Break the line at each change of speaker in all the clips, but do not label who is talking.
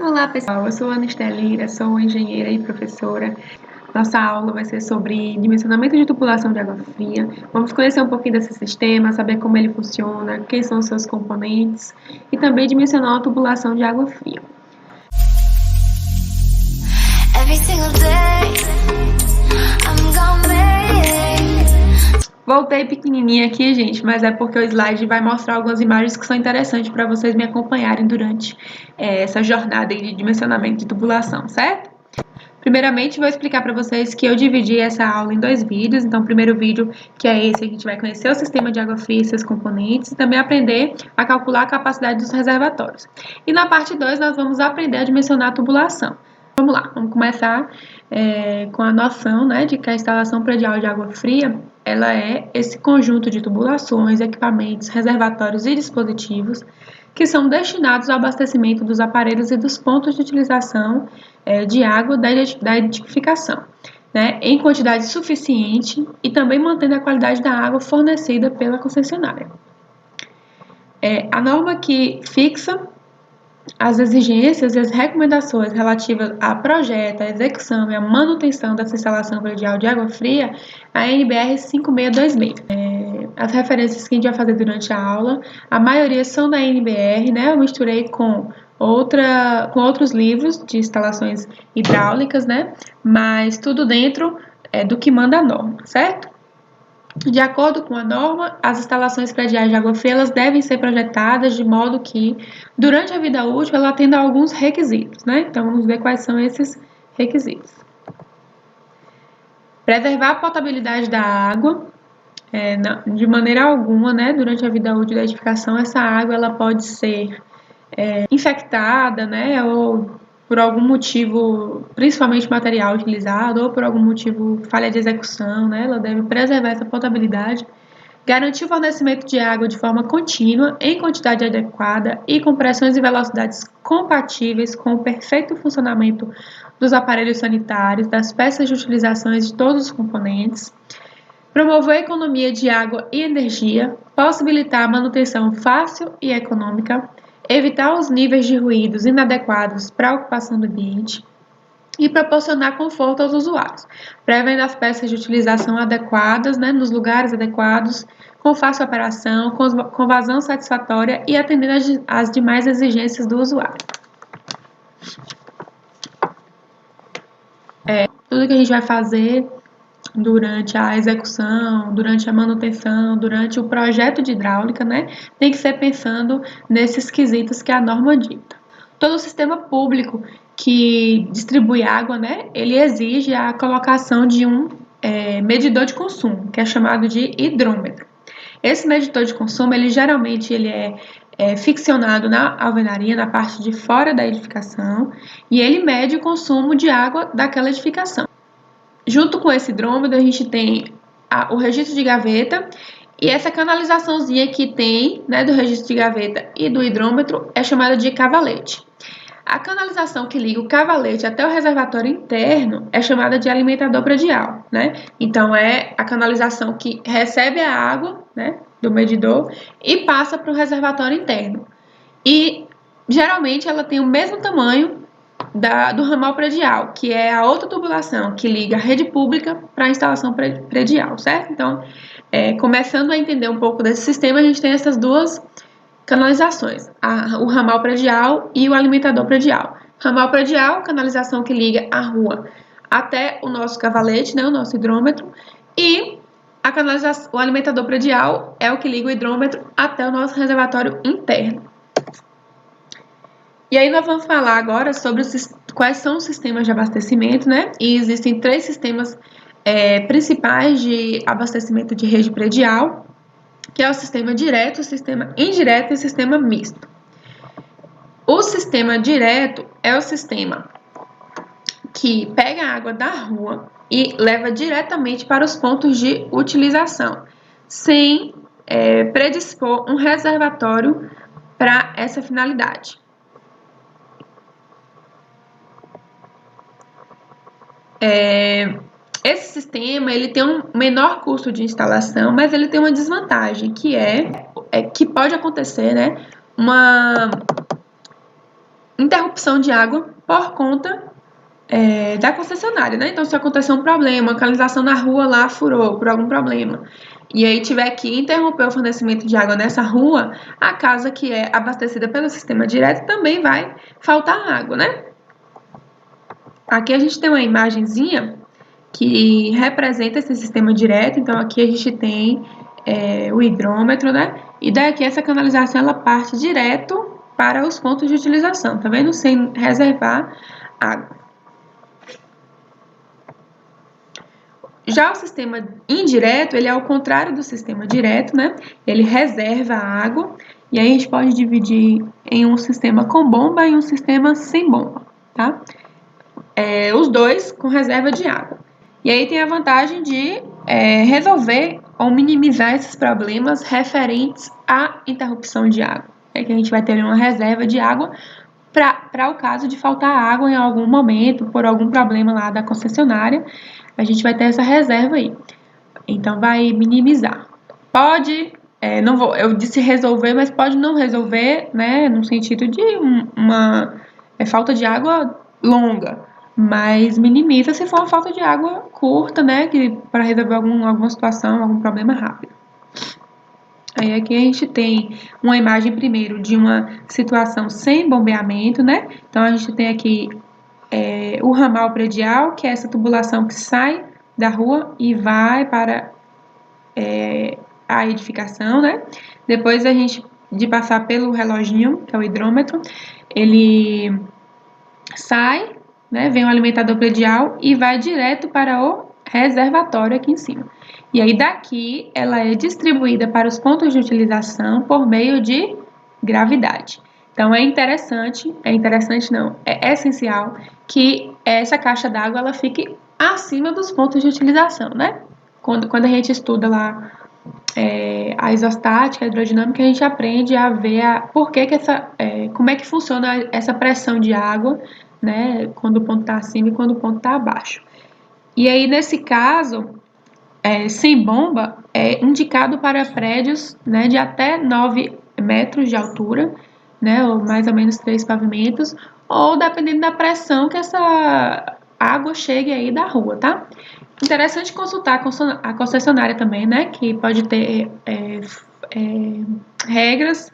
Olá pessoal, eu sou Ana Estelira, sou engenheira e professora. Nossa aula vai ser sobre dimensionamento de tubulação de água fria. Vamos conhecer um pouquinho desse sistema, saber como ele funciona, quem são os seus componentes e também dimensionar a tubulação de água fria. Voltei pequenininha aqui, gente, mas é porque o slide vai mostrar algumas imagens que são interessantes para vocês me acompanharem durante essa jornada de dimensionamento de tubulação, certo? Primeiramente, vou explicar para vocês que eu dividi essa aula em 2 vídeos. Então, o primeiro vídeo, que é esse, a gente vai conhecer o sistema de água fria e seus componentes e também aprender a calcular a capacidade dos reservatórios. E na parte 2, nós vamos aprender a dimensionar a tubulação. Vamos lá, vamos começar com a noção, né, de que a instalação predial de água fria, ela é esse conjunto de tubulações, equipamentos, reservatórios e dispositivos que são destinados ao abastecimento dos aparelhos e dos pontos de utilização de água da edificação, né, em quantidade suficiente e também mantendo a qualidade da água fornecida pela concessionária. A norma que fixa as exigências e as recomendações relativas a projeto, a execução e a manutenção dessa instalação predial de água fria, a NBR 5626. As referências que a gente vai fazer durante a aula, a maioria são da NBR, né? Eu misturei com outros livros de instalações hidráulicas, né? Mas tudo dentro do que manda a norma, certo? De acordo com a norma, as instalações prediais de água fria elas devem ser projetadas de modo que, durante a vida útil, ela atenda a alguns requisitos, né? Então, vamos ver quais são esses requisitos. Preservar a potabilidade da água, de maneira alguma, né? Durante a vida útil da edificação, essa água ela pode ser infectada, né? Ou por algum motivo, principalmente material utilizado, ou por algum motivo falha de execução, né? Ela deve preservar essa potabilidade, garantir o fornecimento de água de forma contínua, em quantidade adequada e com pressões e velocidades compatíveis com o perfeito funcionamento dos aparelhos sanitários, das peças de utilizações de todos os componentes, promover a economia de água e energia, possibilitar a manutenção fácil e econômica, evitar os níveis de ruídos inadequados para a ocupação do ambiente e proporcionar conforto aos usuários, prevendo as peças de utilização adequadas, né, nos lugares adequados, com fácil operação, com vazão satisfatória e atendendo às demais exigências do usuário. Tudo que a gente vai fazer durante a execução, durante a manutenção, durante o projeto de hidráulica, né, tem que ser pensando nesses quesitos que a norma dita. Todo o sistema público que distribui água, né, ele exige a colocação de um medidor de consumo, que é chamado de hidrômetro. Esse medidor de consumo, ele geralmente é ficcionado na alvenaria, na parte de fora da edificação, e ele mede o consumo de água daquela edificação. Junto com esse hidrômetro, a gente tem o registro de gaveta, e essa canalizaçãozinha que tem, né, do registro de gaveta e do hidrômetro é chamada de cavalete. A canalização que liga o cavalete até o reservatório interno é chamada de alimentador predial, né? Então, é a canalização que recebe a água, né, do medidor e passa para o reservatório interno. E, geralmente, ela tem o mesmo tamanho do ramal predial, que é a outra tubulação que liga a rede pública para a instalação predial, certo? Então, começando a entender um pouco desse sistema, a gente tem essas duas canalizações, o ramal predial e o alimentador predial. Ramal predial, canalização que liga a rua até o nosso cavalete, né, o nosso hidrômetro, e o alimentador predial é o que liga o hidrômetro até o nosso reservatório interno. E aí nós vamos falar agora sobre quais são os sistemas de abastecimento, né? E existem 3 sistemas principais de abastecimento de rede predial, que é o sistema direto, o sistema indireto e o sistema misto. O sistema direto é o sistema que pega a água da rua e leva diretamente para os pontos de utilização, sem predispor um reservatório para essa finalidade. Esse sistema ele tem um menor custo de instalação, mas ele tem uma desvantagem, que que pode acontecer, né, uma interrupção de água por conta da concessionária, né? Então, se acontecer um problema, a canalização na rua lá furou por algum problema, e aí tiver que interromper o fornecimento de água nessa rua, a casa que é abastecida pelo sistema direto também vai faltar água, né? Aqui a gente tem uma imagenzinha que representa esse sistema direto. Então, aqui a gente tem o hidrômetro, né? E daqui essa canalização ela parte direto para os pontos de utilização, tá vendo? Sem reservar água. Já o sistema indireto, ele é ao contrário do sistema direto, né? Ele reserva a água, e aí a gente pode dividir em um sistema com bomba e um sistema sem bomba, tá? Os dois com reserva de água. E aí tem a vantagem de resolver ou minimizar esses problemas referentes à interrupção de água. É que a gente vai ter uma reserva de água para o caso de faltar água em algum momento, por algum problema lá da concessionária, a gente vai ter essa reserva aí. Então, vai minimizar. Pode, eu disse resolver, mas pode não resolver, né, no sentido de uma falta de água longa, mas minimiza se for uma falta de água curta, né, para resolver alguma situação, algum problema rápido. Aí aqui a gente tem uma imagem primeiro de uma situação sem bombeamento, né? Então a gente tem aqui o ramal predial, que é essa tubulação que sai da rua e vai para a edificação, né? Depois de passar pelo reloginho, que é o hidrômetro, ele sai, né? Vem o alimentador predial e vai direto para o reservatório aqui em cima. E aí daqui ela é distribuída para os pontos de utilização por meio de gravidade. Então é essencial que essa caixa d'água ela fique acima dos pontos de utilização, né? Quando a gente estuda lá a isostática, a hidrodinâmica, a gente aprende a ver como é que funciona essa pressão de água, né? Quando o ponto está acima e quando o ponto está abaixo. E aí, nesse caso, sem bomba, é indicado para prédios, né, de até 9 metros de altura, né, ou mais ou menos 3 pavimentos, ou dependendo da pressão que essa água chegue aí da rua, tá? Interessante consultar a concessionária também, né, que pode ter regras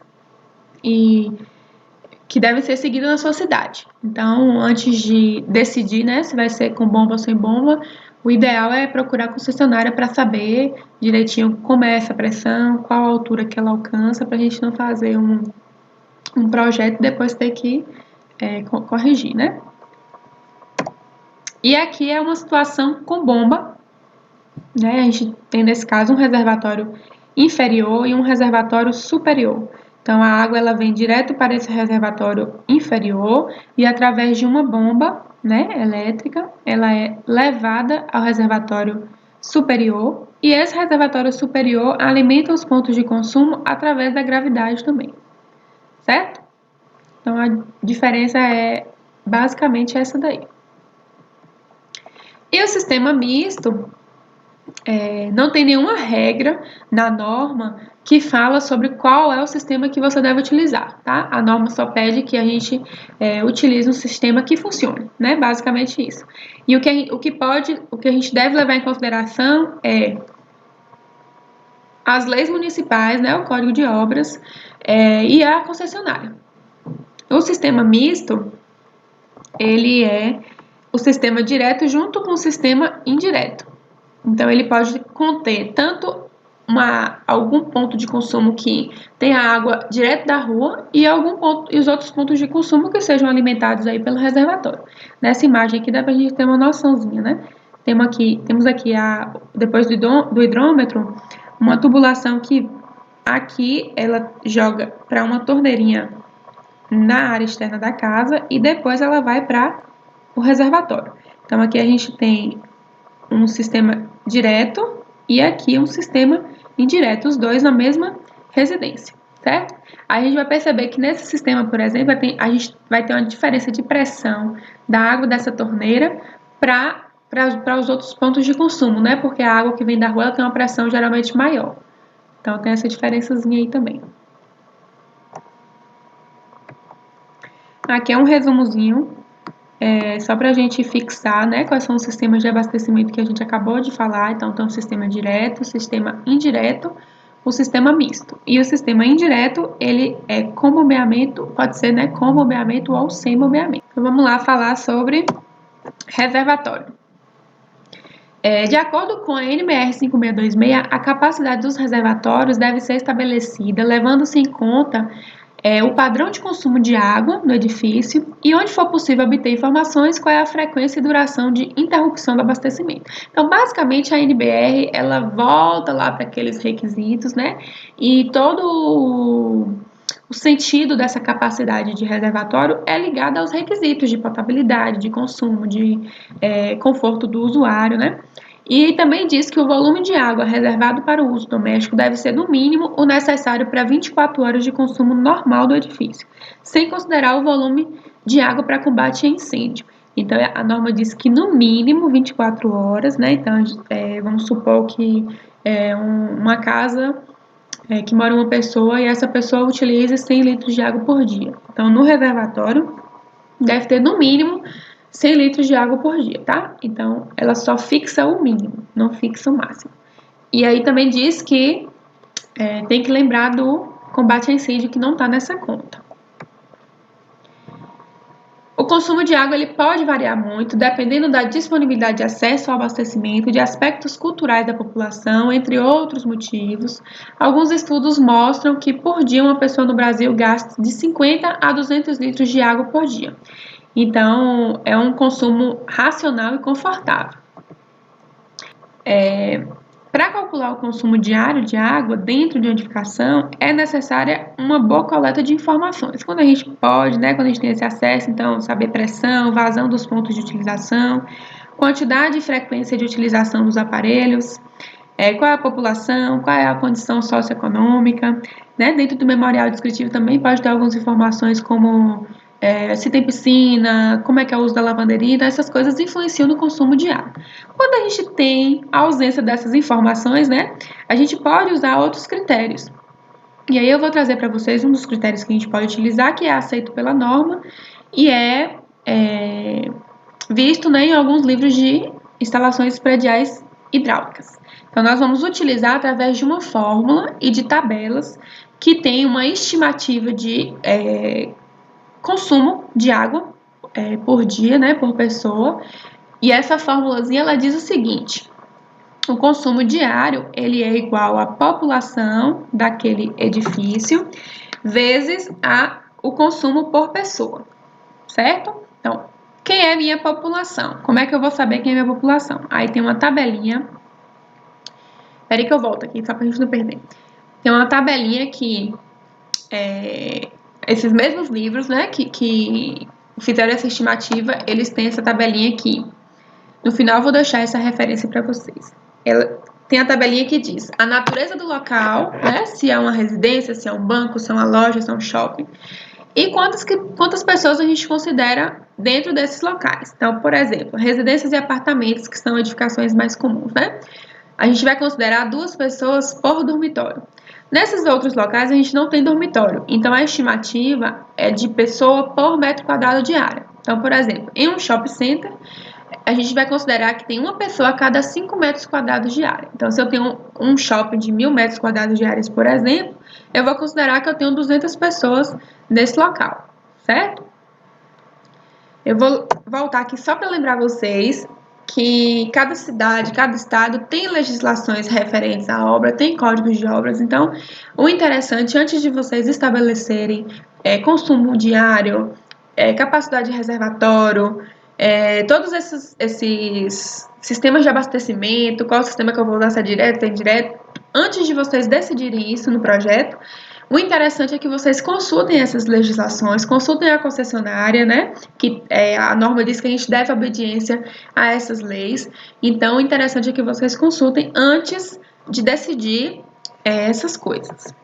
e que devem ser seguidas na sua cidade. Então, antes de decidir, né, se vai ser com bomba ou sem bomba, o ideal é procurar a concessionária para saber direitinho como é essa pressão, qual a altura que ela alcança, para a gente não fazer um projeto e depois ter que corrigir, né? E aqui é uma situação com bomba, né? A gente tem nesse caso um reservatório inferior e um reservatório superior. Então a água ela vem direto para esse reservatório inferior e através de uma bomba, né, elétrica, ela é levada ao reservatório superior e esse reservatório superior alimenta os pontos de consumo através da gravidade também, certo? Então a diferença é basicamente essa daí. E o sistema misto não tem nenhuma regra na norma que fala sobre qual é o sistema que você deve utilizar, tá? A norma só pede que a gente utilize um sistema que funcione, né? Basicamente isso. E o que a gente deve levar em consideração é as leis municipais, né? O Código de Obras e a concessionária. O sistema misto, ele é o sistema direto junto com o sistema indireto. Então, ele pode conter tanto algum ponto de consumo que tenha água direto da rua e os outros pontos de consumo que sejam alimentados aí pelo reservatório. Nessa imagem aqui dá pra gente ter uma noçãozinha, né? Temos aqui, depois do hidrômetro, uma tubulação que aqui ela joga para uma torneirinha na área externa da casa e depois ela vai para o reservatório. Então, aqui a gente tem um sistema direto e aqui um sistema indireto, os dois na mesma residência, certo? Aí a gente vai perceber que nesse sistema, por exemplo, a gente vai ter uma diferença de pressão da água dessa torneira para os outros pontos de consumo, né? Porque a água que vem da rua ela tem uma pressão geralmente maior. Então tem essa diferençazinha aí também. Aqui é um resumozinho, só para a gente fixar, né, quais são os sistemas de abastecimento que a gente acabou de falar. Então, tem o sistema direto, o sistema indireto, o sistema misto. E o sistema indireto, ele é com bombeamento, pode ser, né, com bombeamento ou sem bombeamento. Então, vamos lá falar sobre reservatório. De acordo com a NBR 5626, a capacidade dos reservatórios deve ser estabelecida levando-se em conta o padrão de consumo de água no edifício e, onde for possível, obter informações qual é a frequência e duração de interrupção do abastecimento. Então, basicamente, a NBR ela volta lá para aqueles requisitos, né? E todo o sentido dessa capacidade de reservatório é ligado aos requisitos de potabilidade, de consumo, de conforto do usuário, né? E também diz que o volume de água reservado para o uso doméstico deve ser, no mínimo, o necessário para 24 horas de consumo normal do edifício, sem considerar o volume de água para combate a incêndio. Então, a norma diz que, no mínimo, 24 horas, né? Então, vamos supor que uma casa que mora uma pessoa e essa pessoa utiliza 100 litros de água por dia. Então, no reservatório, deve ter, no mínimo, 100 litros de água por dia, tá? Então, ela só fixa o mínimo, não fixa o máximo. E aí também diz que tem que lembrar do combate a incêndio que não está nessa conta. O consumo de água ele pode variar muito, dependendo da disponibilidade de acesso ao abastecimento, de aspectos culturais da população, entre outros motivos. Alguns estudos mostram que, por dia, uma pessoa no Brasil gasta de 50 a 200 litros de água por dia. Então, é um consumo racional e confortável. Para calcular o consumo diário de água dentro de uma edificação, é necessária uma boa coleta de informações. Quando a gente pode, né, quando a gente tem esse acesso, então, saber pressão, vazão dos pontos de utilização, quantidade e frequência de utilização dos aparelhos, qual é a população, qual é a condição socioeconômica, né? Dentro do memorial descritivo também pode ter algumas informações como se tem piscina, como é que é o uso da lavanderia, então essas coisas influenciam no consumo de água. Quando a gente tem a ausência dessas informações, né, a gente pode usar outros critérios. E aí eu vou trazer para vocês um dos critérios que a gente pode utilizar, que é aceito pela norma e visto, né, em alguns livros de instalações prediais hidráulicas. Então, nós vamos utilizar através de uma fórmula e de tabelas que tem uma estimativa de consumo de água por dia, né, por pessoa. E essa formulazinha ela diz o seguinte: o consumo diário ele é igual à população daquele edifício vezes o consumo por pessoa, certo? Então, quem é minha população? Como é que eu vou saber quem é minha população? Aí tem uma tabelinha. Peraí que eu volto aqui, só pra gente não perder. Tem uma tabelinha que esses mesmos livros, né, que fizeram essa estimativa, eles têm essa tabelinha aqui. No final eu vou deixar essa referência para vocês. Ela tem a tabelinha que diz a natureza do local, né, se é uma residência, se é um banco, se é uma loja, se é um shopping, e quantas pessoas a gente considera dentro desses locais. Então, por exemplo, residências e apartamentos, que são edificações mais comuns, né? A gente vai considerar 2 pessoas por dormitório. Nesses outros locais, a gente não tem dormitório, então a estimativa é de pessoa por metro quadrado de área. Então, por exemplo, em um shopping center, a gente vai considerar que tem uma pessoa a cada 5 metros quadrados de área. Então, se eu tenho um shopping de 1.000 metros quadrados de área, por exemplo, eu vou considerar que eu tenho 200 pessoas nesse local, certo? Eu vou voltar aqui só para lembrar vocês que cada cidade, cada estado tem legislações referentes à obra, tem códigos de obras. Então, o interessante, antes de vocês estabelecerem consumo diário, capacidade de reservatório, todos esses sistemas de abastecimento, qual sistema que eu vou usar, se é direto, se é indireto, antes de vocês decidirem isso no projeto, o interessante é que vocês consultem essas legislações, consultem a concessionária, né? Que a norma diz que a gente deve obediência a essas leis. Então, o interessante é que vocês consultem antes de decidir essas coisas.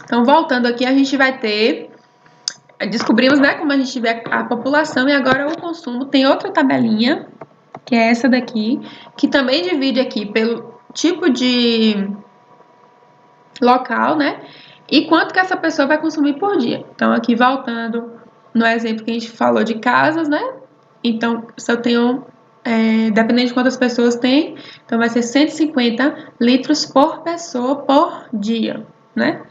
Então, voltando aqui, a gente vai ter... Descobrimos, né, como a gente vê a população e agora o consumo. Tem outra tabelinha, que é essa daqui, que também divide aqui pelo tipo de local, né? E quanto que essa pessoa vai consumir por dia. Então, aqui voltando no exemplo que a gente falou de casas, né? Então, se eu tenho, dependendo de quantas pessoas tem, então vai ser 150 litros por pessoa por dia, né?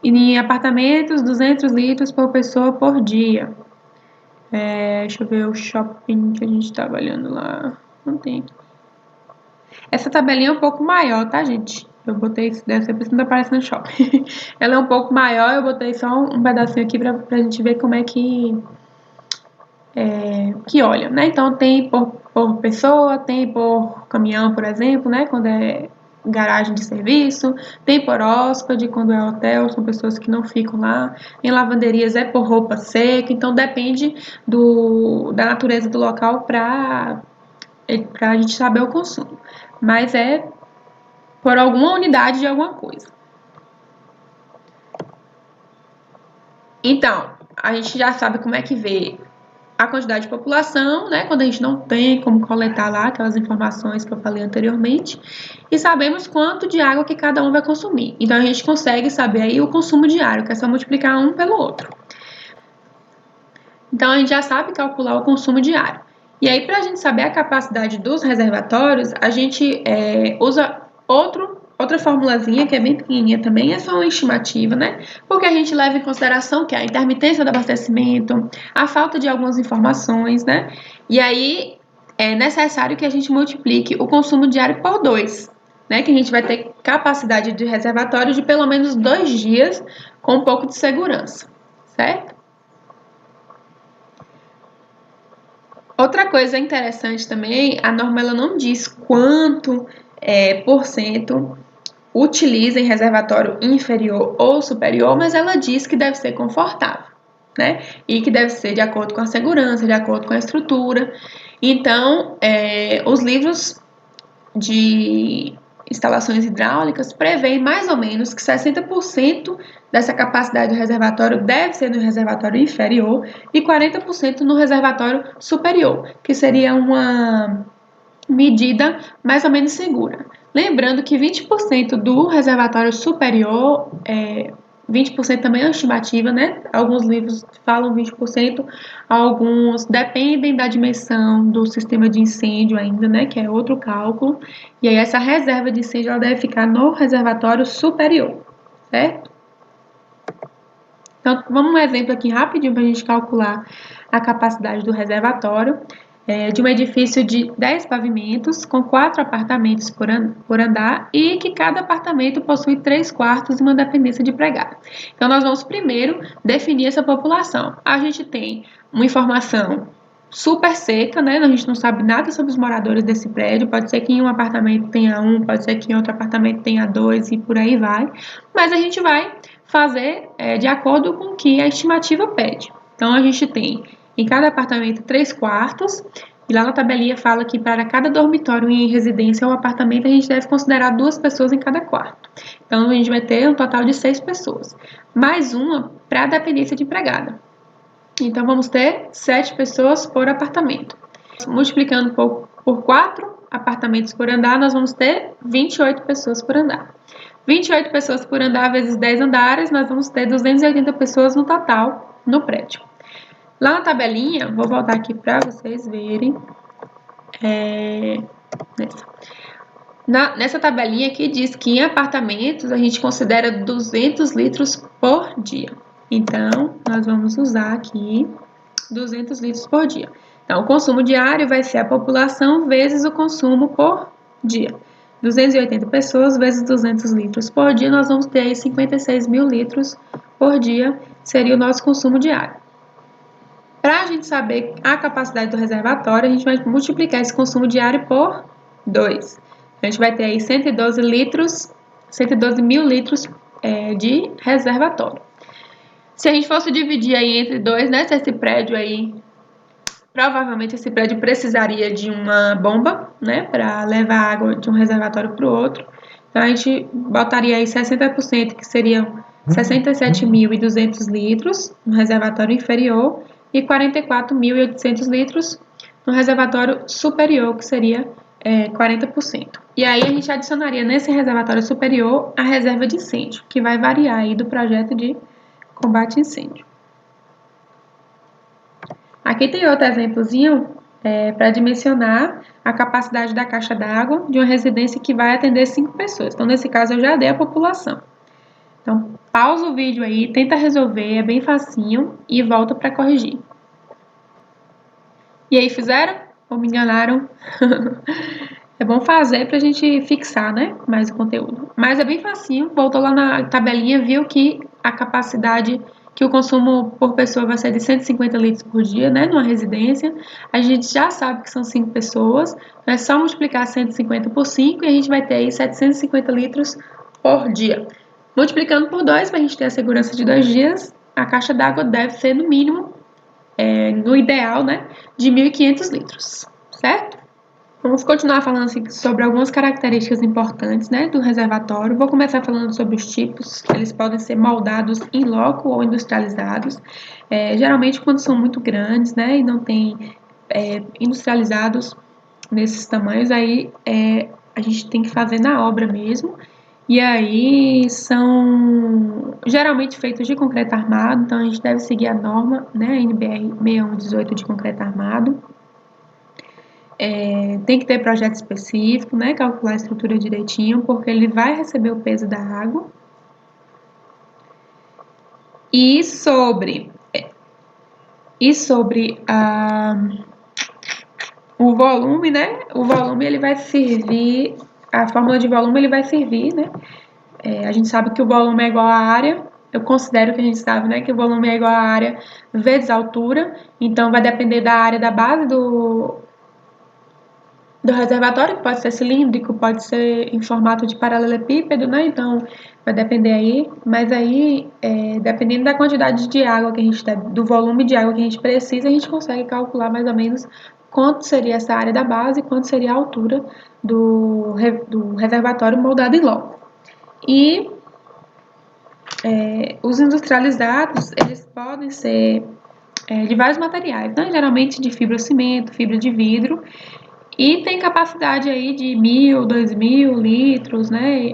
E em apartamentos, 200 litros por pessoa por dia. Deixa eu ver o shopping que a gente tá olhando lá. Não tem. Essa tabelinha é um pouco maior, tá, gente? Eu botei, deve ser por isso que não tá aparecendo no shopping. Ela é um pouco maior, eu botei só um pedacinho aqui pra gente ver como é que olha, né? Então tem por pessoa, tem por caminhão, por exemplo, né? Quando é garagem de serviço, tem por hóspede, quando é hotel, são pessoas que não ficam lá. Em lavanderias é por roupa seca, então depende da natureza do local para a gente saber o consumo. Mas é por alguma unidade de alguma coisa. Então, a gente já sabe como é que vê a quantidade de população, né, quando a gente não tem como coletar lá aquelas informações que eu falei anteriormente, e sabemos quanto de água que cada um vai consumir. Então, a gente consegue saber aí o consumo diário, que é só multiplicar um pelo outro. Então, a gente já sabe calcular o consumo diário. E aí, para a gente saber a capacidade dos reservatórios, a gente usa outra formulazinha, que é bem pequenininha também, é só uma estimativa, né? Porque a gente leva em consideração que a intermitência do abastecimento, a falta de algumas informações, né? E aí, é necessário que a gente multiplique o consumo diário por 2, né? Que a gente vai ter capacidade de reservatório de pelo menos 2 dias com um pouco de segurança, certo? Outra coisa interessante também, a norma ela não diz quanto por cento utiliza em reservatório inferior ou superior, mas ela diz que deve ser confortável, né? E que deve ser de acordo com a segurança, de acordo com a estrutura. Então, os livros de instalações hidráulicas prevêem mais ou menos que 60% dessa capacidade do reservatório deve ser no reservatório inferior e 40% no reservatório superior, que seria uma medida mais ou menos segura. Lembrando que 20% do reservatório superior 20% também é uma estimativa, né? Alguns livros falam 20%, alguns dependem da dimensão do sistema de incêndio ainda, né? Que é outro cálculo. E aí essa reserva de incêndio ela deve ficar no reservatório superior, certo? Então, vamos um exemplo aqui rapidinho para a gente calcular a capacidade do reservatório. De um edifício de 10 pavimentos, com 4 apartamentos por andar, e que cada apartamento possui 3 quartos e uma dependência de empregado. Então, nós vamos primeiro definir essa população. A gente tem uma informação super seca, né? A gente não sabe nada sobre os moradores desse prédio. Pode ser que em um apartamento tenha um, pode ser que em outro apartamento tenha 2 e por aí vai. Mas a gente vai fazer de acordo com o que a estimativa pede. Então, a gente tem em cada apartamento 3 quartos, e lá na tabelinha fala que para cada dormitório em residência ou apartamento a gente deve considerar 2 pessoas em cada quarto. Então a gente vai ter um total de 6 pessoas, mais uma para a dependência de empregada. Então vamos ter 7 pessoas por apartamento. Multiplicando por 4 apartamentos por andar, nós vamos ter 28 pessoas por andar. 28 pessoas por andar vezes 10 andares, nós vamos ter 280 pessoas no total no prédio. Lá na tabelinha, vou voltar aqui para vocês verem. Nessa tabelinha aqui diz que em apartamentos a gente considera 200 litros por dia. Então, nós vamos usar aqui 200 litros por dia. Então, o consumo diário vai ser a população vezes o consumo por dia. 280 pessoas vezes 200 litros por dia, nós vamos ter aí 56 mil litros por dia, seria o nosso consumo diário. Para a gente saber a capacidade do reservatório, a gente vai multiplicar esse consumo diário por 2. A gente vai ter aí 112 mil litros de reservatório. Se a gente fosse dividir aí entre 2, né, se esse prédio aí, provavelmente esse prédio precisaria de uma bomba, né, para levar água de um reservatório para o outro. Então, a gente botaria aí 60%, que seriam 67.200 litros no reservatório inferior, e 44.800 litros no reservatório superior, que seria 40%. E aí a gente adicionaria nesse reservatório superior a reserva de incêndio, que vai variar aí do projeto de combate a incêndio. Aqui tem outro exemplozinho para dimensionar a capacidade da caixa d'água de uma residência que vai atender 5 pessoas. Então, nesse caso, eu já dei a população. Então, pausa o vídeo aí, tenta resolver, é bem facinho, e volta para corrigir. E aí, fizeram? Ou me enganaram? É bom fazer para a gente fixar, né, mais o conteúdo. Mas é bem facinho, voltou lá na tabelinha, viu que a capacidade, que o consumo por pessoa vai ser de 150 litros por dia, né, numa residência. A gente já sabe que são 5 pessoas, então é só multiplicar 150 por 5 e a gente vai ter aí 750 litros por dia. Multiplicando por 2, para a gente ter a segurança de 2 dias, a caixa d'água deve ser no mínimo, no ideal, né, de 1.500 litros, certo? Vamos continuar falando assim, sobre algumas características importantes, né, do reservatório. Vou começar falando sobre os tipos. Eles podem ser moldados in loco ou industrializados. Geralmente quando são muito grandes, né, e não tem industrializados nesses tamanhos, aí a gente tem que fazer na obra mesmo. E aí são geralmente feitos de concreto armado, então a gente deve seguir a norma, né, NBR 6118 de concreto armado. Tem que ter projeto específico, né, calcular a estrutura direitinho, porque ele vai receber o peso da água. E sobre o volume, né, o volume ele vai servir, a fórmula de volume ele vai servir, né, a gente sabe que o volume é igual à área, eu considero que a gente sabe, né, que o volume é igual à área vezes a altura, então vai depender da área da base do reservatório, que pode ser cilíndrico, pode ser em formato de paralelepípedo, né? Então, vai depender aí, mas aí, dependendo da quantidade de água que a gente tem, do volume de água que a gente precisa, a gente consegue calcular mais ou menos quanto seria essa área da base e quanto seria a altura do reservatório moldado em loco. E os industrializados, eles podem ser de vários materiais, né? Geralmente de fibrocimento, fibra de vidro, e tem capacidade aí de 1.000, 2.000 litros, né?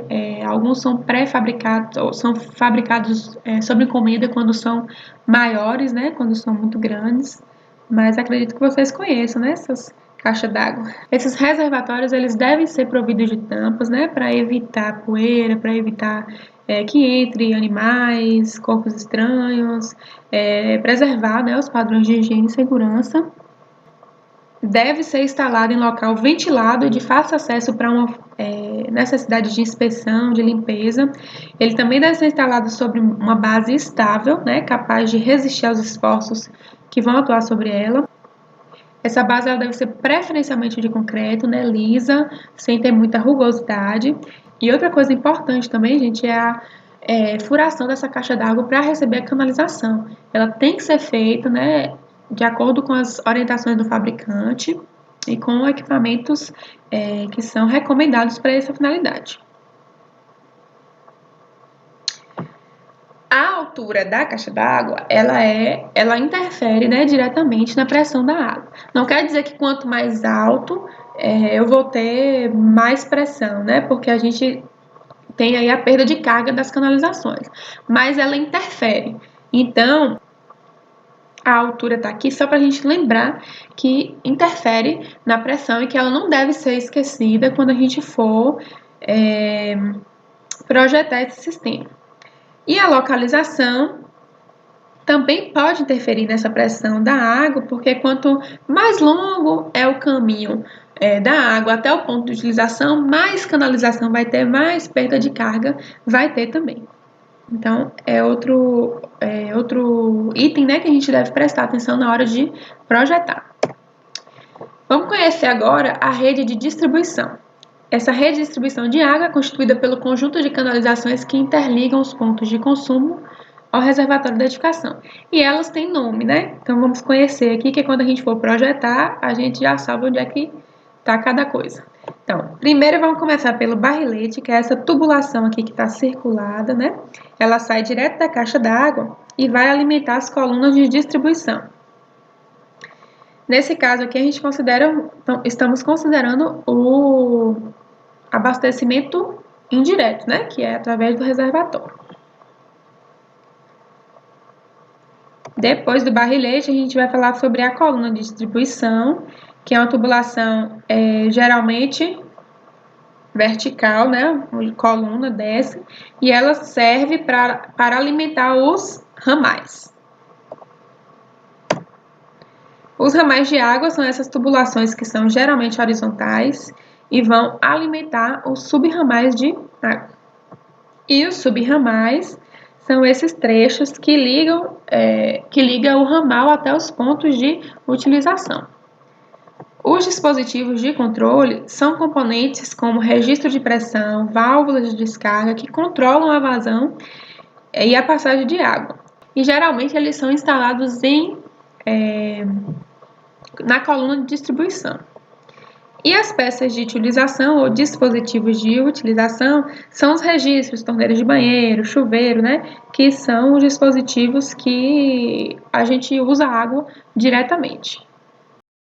Alguns são pré-fabricados, ou são fabricados sob encomenda quando são maiores, né? Quando são muito grandes. Mas acredito que vocês conheçam, né? Essas caixas d'água. Esses reservatórios, eles devem ser providos de tampas, né? Para evitar poeira, para evitar que entre animais, corpos estranhos, preservar, né, os padrões de higiene e segurança. Deve ser instalado em local ventilado e de fácil acesso para uma necessidade de inspeção, de limpeza. Ele também deve ser instalado sobre uma base estável, né, capaz de resistir aos esforços que vão atuar sobre ela. Essa base ela deve ser preferencialmente de concreto, né, lisa, sem ter muita rugosidade. E outra coisa importante também, gente, é a furação dessa caixa d'água para receber a canalização. Ela tem que ser feita, né, de acordo com as orientações do fabricante e com equipamentos que são recomendados para essa finalidade. A altura da caixa d'água, ela interfere, né, diretamente na pressão da água. Não quer dizer que quanto mais alto, eu vou ter mais pressão, né, porque a gente tem aí a perda de carga das canalizações, mas ela interfere. Então, a altura está aqui só para a gente lembrar que interfere na pressão e que ela não deve ser esquecida quando a gente for projetar esse sistema. E a localização também pode interferir nessa pressão da água, porque quanto mais longo é o caminho da água até o ponto de utilização, mais canalização vai ter, mais perda de carga vai ter também. Então, é outro item, né, que a gente deve prestar atenção na hora de projetar. Vamos conhecer agora a rede de distribuição. Essa rede de distribuição de água é constituída pelo conjunto de canalizações que interligam os pontos de consumo ao reservatório da edificação. E elas têm nome, né? Então, vamos conhecer aqui, que quando a gente for projetar, a gente já sabe onde é que está cada coisa. Então, primeiro vamos começar pelo barrilete, que é essa tubulação aqui que está circulada, né? Ela sai direto da caixa d'água e vai alimentar as colunas de distribuição. Nesse caso aqui, a gente estamos considerando o abastecimento indireto, né? Que é através do reservatório. Depois do barrilete, a gente vai falar sobre a coluna de distribuição, que é uma tubulação geralmente vertical, né? A coluna desce, e ela serve para alimentar os ramais. Os ramais de água são essas tubulações que são geralmente horizontais e vão alimentar os subramais de água. E os subramais são esses trechos que ligam o ramal até os pontos de utilização. Os dispositivos de controle são componentes como registro de pressão, válvulas de descarga que controlam a vazão e a passagem de água. E geralmente eles são instalados na coluna de distribuição. E as peças de utilização ou dispositivos de utilização são os registros, torneiras de banheiro, chuveiro, né? Que são os dispositivos que a gente usa água diretamente.